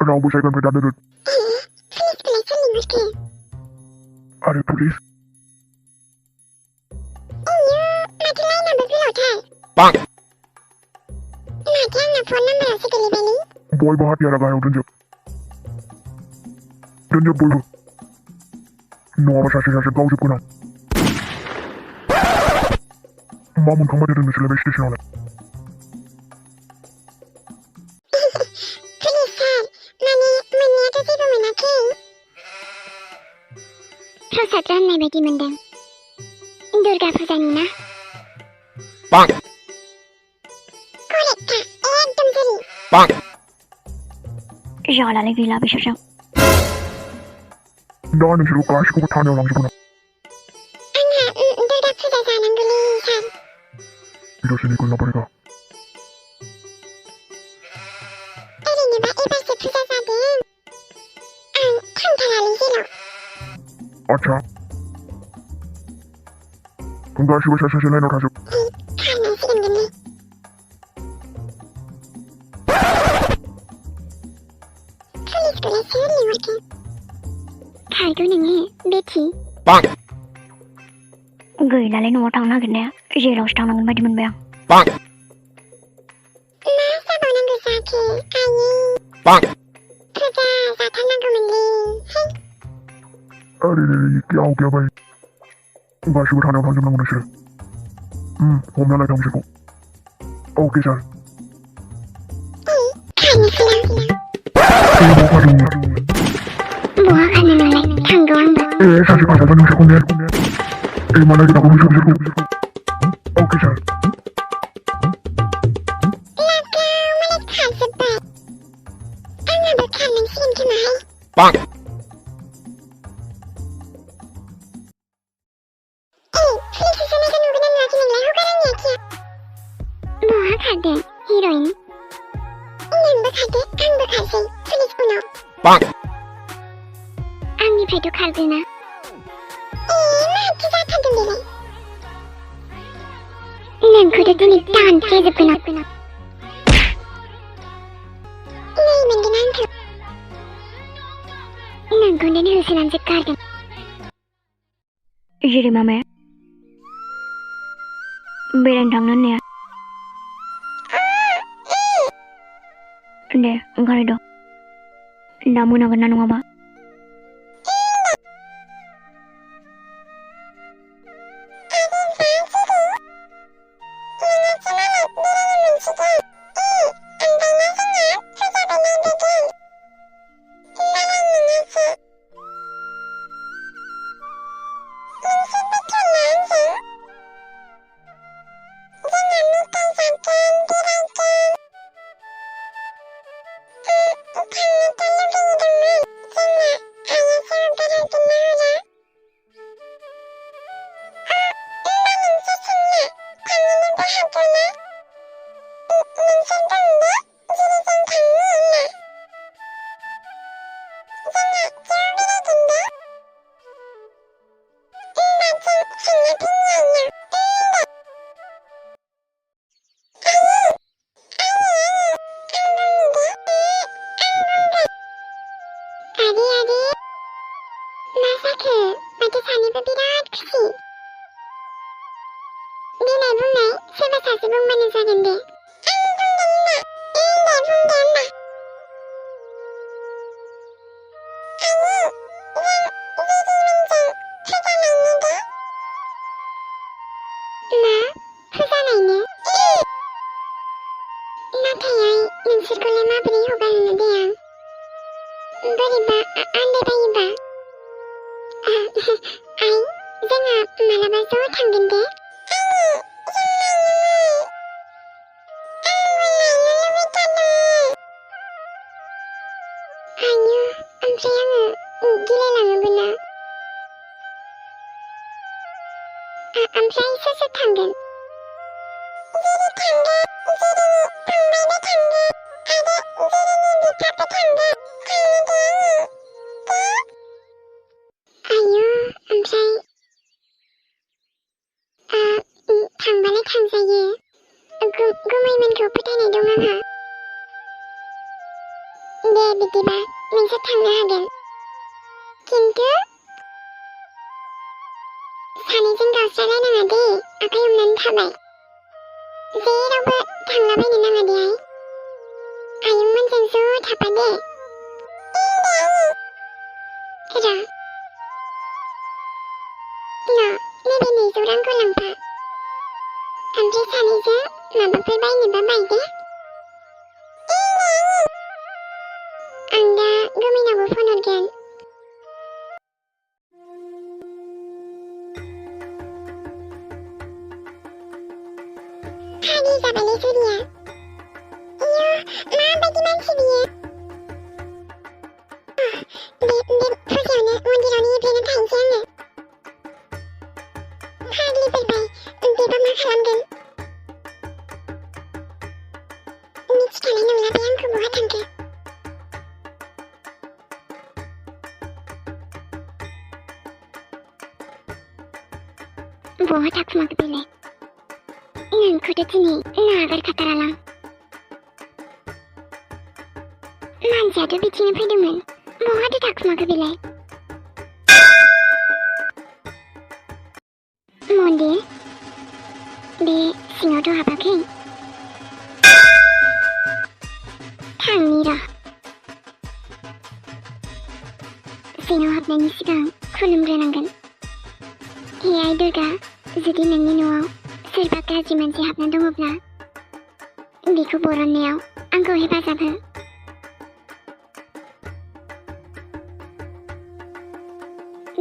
रावबो जायगानिफ्राय दानो दोन पुलिसखौलाय सोर लिंहरखो? आरे पुलिस माथो लाइनाबो गोलावथार। माथो आंना फन नाम्बारासो गोलैबायलै। बयबो हाथियारा गाहायाव दोनजोब बयबो नङाबा सासे गावजोबगोन आं। मा मोनखांबाय थादों नोंसोरलाय बे स्टेसनावलाय? पुलिस सार, माने मोननायाथ' जेबो मोनाखै। प्रसाद राननाय बायदि मोनदों। दुर्गा फुजानि ना? करेक्टखा, एकदम जेरि। जालालाय गैला बिसोरजों। दा नोंसोरखौ गासिखौबो थानायाव लांजोबगोन आं। आंहा दुर्गा फुजा जानांगौलै सार। दसेनि गलना पड़ेगा। ओरैनोबा एबारसो फुजा जादों। आं थांथारालै जेराव। आच्छा गासिबो सासे लाइनाव थाजोब। खारनांसिगोनलै। पुलिसखौलाय सोर लिंहरखो? खारगौ नोङो बेथि। गैलालाय न'आव थांनो नागिरनाया जेलावसो थांनांगोन बायदि मोनबाय आं। मा जाबावनांगौ जाखो आयै? फुजा जाथारनांगौमोनलै। अरे क्या हो गया भाई? गासिबो थानायाव थांजोबनांगौ नोंसोरो। हमना लायथां बिसोरखौ। अके सार। बहा खारनो नोंलाय? थांगौ आंबो। सासे खारबावबाय नोंसोरखौ ने? माना गिदाखौ बिसोरखौ। अके सार। मालाय खारजोब्बाय। आंहाबो खारनांसिगोन खोमाहाय। पुलिस होसोनायखौ नुगोना नुवाखै नोंलाय? हगार आंनि आखिया। बहा खारदों हिर'इन? नोंबो खारदो, आंबो खारसै पुलिस उनाव। आंनिफ्रायथ' खारगोना। माथो जाथारदों बेलाय? नोंखौथ' दिनै दानफ्लेजोबगोन आं। नै मोनगोन आंखौ। नोंखौनो होसोनानैसो गारगोन। जेरै मामाया बेरायनो थांनो होननाया। दे ओंखारहैद' दा मोनागोन ना नङाबा। नोंसोरखौलाय माबोरै हगारनो दे आं? बोरैबा आन्दायबायोबा। आइ, जोंहा मालाबा ज' थांगोन दे। आयु, ओमफ्राय आङो गिलायलाङोबो ना। ओमफ्राय सोर सोर थांगोन? आयु, ओमफ्राय थांबालाय थांजायो। गुमैमोनखौ फोथायनाय दं आंहा। दे बिदिबा नोंसोर थांनो हागोन। खिन्थु सानैजों गावस्रालायनाङा दे, आखाइ हमनानै थाबाय। जेरावबो थांलाबायनो नाङा दे आइ। आयंमोनजों ज' थाफा दे। र' नैबे 200 रांखौ लांफा। ओमफ्राय सानैजों माबाफोर बायनोबा बाय दे। आं दा गुमैनावबो फन हरगोन। फाग्लि जाबायलै जुरिया। इयो माबायदि मानसि बियो? बे फुजायावनो मन्दिरावनो एब्रेना थाहैसै आङो। फाग्लिफोरबाय बेबा मा खालामगोन? मिथिखानाय नंला बे आंखौ बहा थांखो। बहा थाखुमाखो बेलाय? नोंखौथ' दिनै नागारखाथारालां। मानसियाथ' बिथिंनो फैदोंमोन, बहाथो थाखुमाखो बेलाय? मन्दिर? बे सिङावथ' हाबाखै। थांनि र'। सिङाव हाबनायनि सिगां खुलुमग्रोनांगोन। हे आइ दुर्गा, जुदि नोंनि न'आव सोरबा गाज्रि मानसि हाबना दङब्ला बेखौ बरननायाव आंखौ हेफाजाब हो।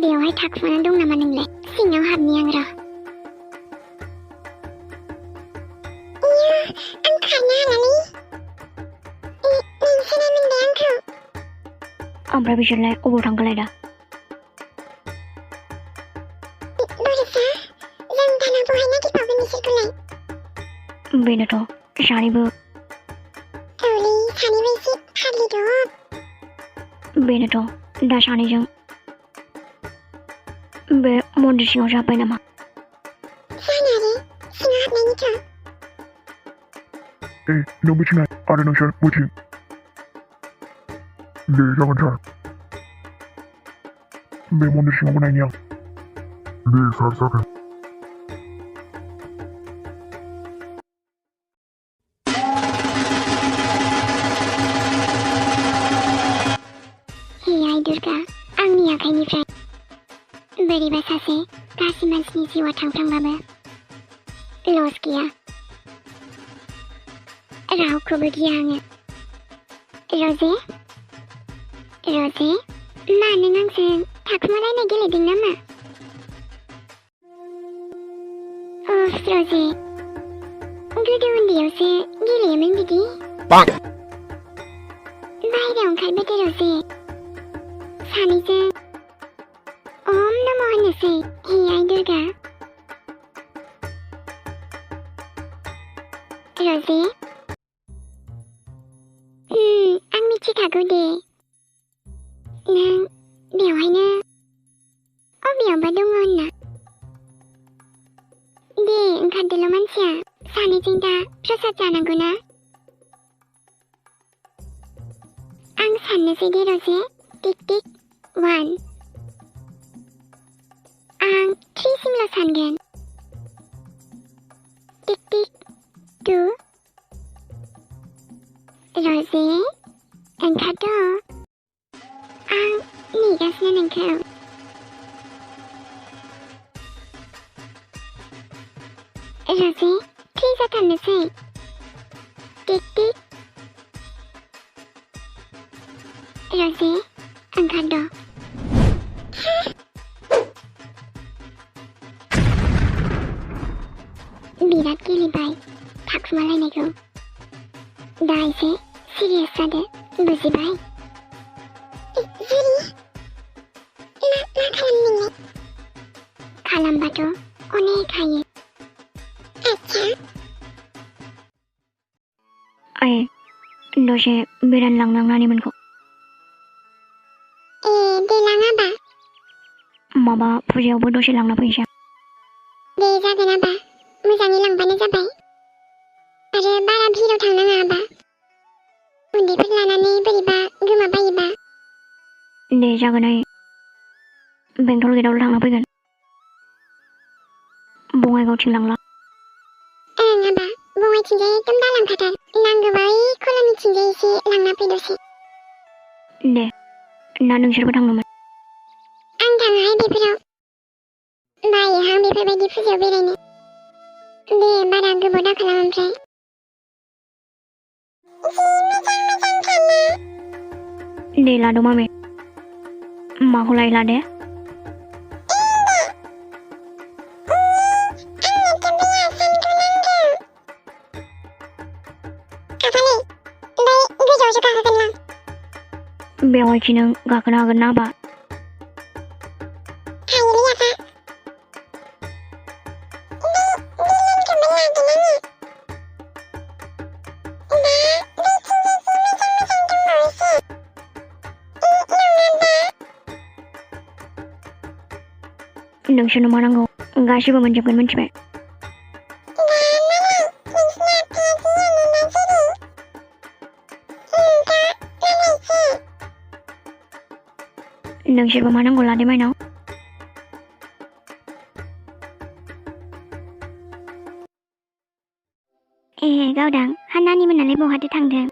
बेवहाय थाखुमाना दं नामा नोंलाय? सिङाव हाबनि आं र'। आं खारनो हालालै। नोंसोरो मोनबाय आंखौ। ओमफ्राय बिसोरलाय अबाव थांखोलाय दा? बरसा, जों दाना बहाय नागिरबावगोन बिसोरखौलाय? बेनोथ' सानैबो। औलै सानैबो एसे फाग्लि दं। बेनोथ' दा सानैजों बे मन्दिर सिङावसो हाब्बाय नामा? जानो आरो सिङाव हाबनायनिथ'। नों बिथिंहाय आरो नोंसोर बिथिं। दे जागोन सार। बे मन्दिर सिङावबो नायनि आं। दे सार जागोन। हे आइ दुर्गा, आंनि आखाइनिफ्राय बोरैबा सासे गाज्रि मानसिनि जिउआ थांफ्लांबाबो लस गैया। रावखौबो गिया आङो। रजे? रजे? मा नों आंजों थाखुमालायनाय गेलेदों नामा? उफ रजे, गोदो उन्दैयावसो गेलेयोमोन बिदि। बाहेरायाव ओंखारबोदो रजे। सानैजों ओम नमः होननोसै। हे आइ दुर्गा। रजे? आं मिथिखागौ दे। नों बेवहायनो अबेयावबा दङ होनना। दे ओंखारदोल' मानसिया, सानैजों दा प्रसाद जानांगौ ना। आं साननोसै दे रजे। Teak teak 1। आं 3 सिमल' सानगोन। Teak teak 2। रजे ओंखारथ'। आं नेगासिनो नोंखौ। रजे 3 जाथारनोसै। Teak teak. रजे ओंखारद'। बिराद गेलेबाय थाखुमालायनायखौ। दा एसे सिरियास जादो, बुजिबाय? जुरि, मा खालामनो नोंलाय? खालामबाथ' अनेक हायो। आच्छा। आइ दसे बेरायनो लांनां नानिमोनखौ। दे लाङाबा। माबा फुजायावबो दसे लांना फैनोसै आं। दे जागोन आबा, मोजाङै लांबानो जाबाय। आरो बारा भिराव थांनाङा आबा। उन्दैफोर लानानै बोरैबा दे जागोन आइ बेंटल गेटआव थांना फैगोन बङाइगावथिं लांला आबा बङाइथिंजाय एकदम दालांखाथार नांगौबा ओइ खोलानिथिंजाय एसे लांना फै दसे दे ना नोंसोरबो थांनोमोन आं थाङाहाय बेफोराव बायोहां बेफोरबायदि फुजायाव बेरायनो दे बारा गोबाव दा खालाम ओमफ्राय दे लाद' मामे माखौ लायो लादे बेवहायखि नों गाखोनो हागोन ना आबा नोंसोरनो मा नांगौ गासिबो मोनजोबगोन मिथिबाय नोंसोरबो मा नांगौ लादे माइनाव गावदां हानानि मोनालाय बहाथो थांदों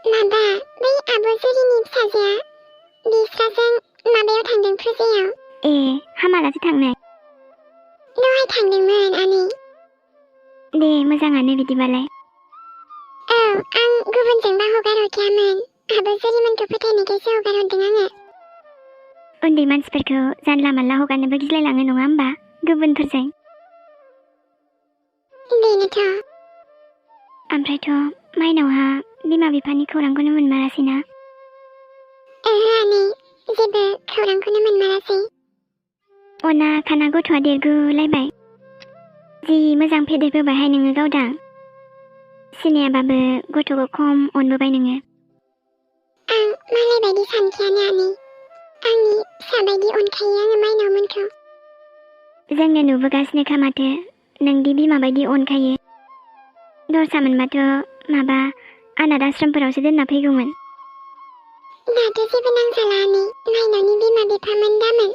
माबा बै आब' जुरिनि फिसाजोआ बिस्राजों माबायाव थांदों फुजायाव हामालासो थांनाय दहाय थांदोंमोन आनै दे मोजाङानो बिदिबालाय औ आं गुबुनजोंबा हगारहरखायामोन आब' जुरिमोनखौ फोथायनायखायसो हगारहरदों आङो उन्दै मानसिफोरखौ जानला मानला हगारनोबो गिलायलाङो नङा होमबा गुबुनफोरजों बेनोथ' ओमफ्रायथ' माइनावहा बिमा बिफानि खौरांखौनो मोनमारासैना ओहो आनै जेबो खौरांखौनो मोनमारासै अना खाना गथ'आ देरगुलायबाय जि मोजां फेदेरबोबायहाय नोङो गावदां सिनायाबाबो गथ'खौ खम अनबोबाय नोङो आं मालाय बायदि सानखायानो आनै आंनि फिसा बायदि अनखायो आङो माइनावमोनखौ जोंनो नुबोगासिनोखा माथो नोंदि बिमा बायदि अनखायो दस्रा मोनबाथ' माबा अनाथ आश्रमफोरावसो दोनना फैगौमोन दाथ' जेबो नांजाला आनै माइनावनि बिमा बिफामोन दामोन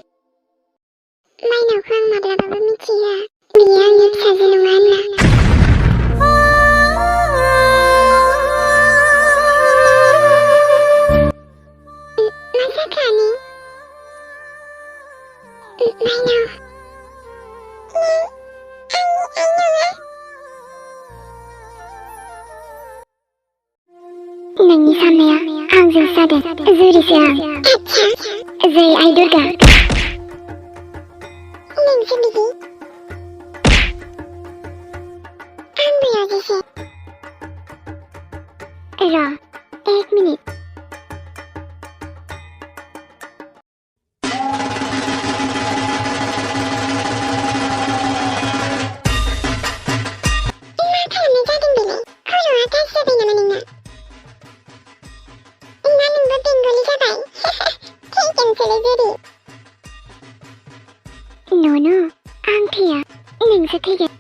माइनावखौ आं माब्लाबाबो मिथिहोआ बियो आंनि फिसाजो नङा होनना मा जाखो आनै माइनाव नोंनि साननाया आंजोंसो जादों जुरिसो आं जै आइ दुर्गा नोंसो बिदि आंबो याजिसो र' एक मिनिट मा खालामनाय जादों बेलाय खर'आ गाज्रि जाबाय नामा नोंना नोंबो बेंगलि जाबाय थैगोनसोलै जुरि नो आं थैया नोंसो थैगोन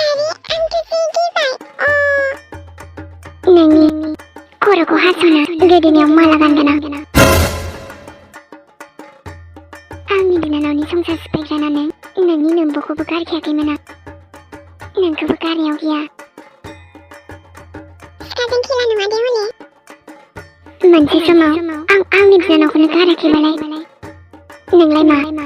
आरे आंथ' जि गिबाय नोंनि खर'खौ हास'ना गोदोनायाव माला गानगोन आं आंनि बिनानावनि संसार सिफायग्रा नों नोंनि नोम्ब'खौबो गारखायाखैमोन आं नोंखौबो गारनायाव गैया सिखाजों खेला नङा दे हले मोनसे समाव आं आंनि बिनानावखौनो गाराखैबालाय नोंलाय मा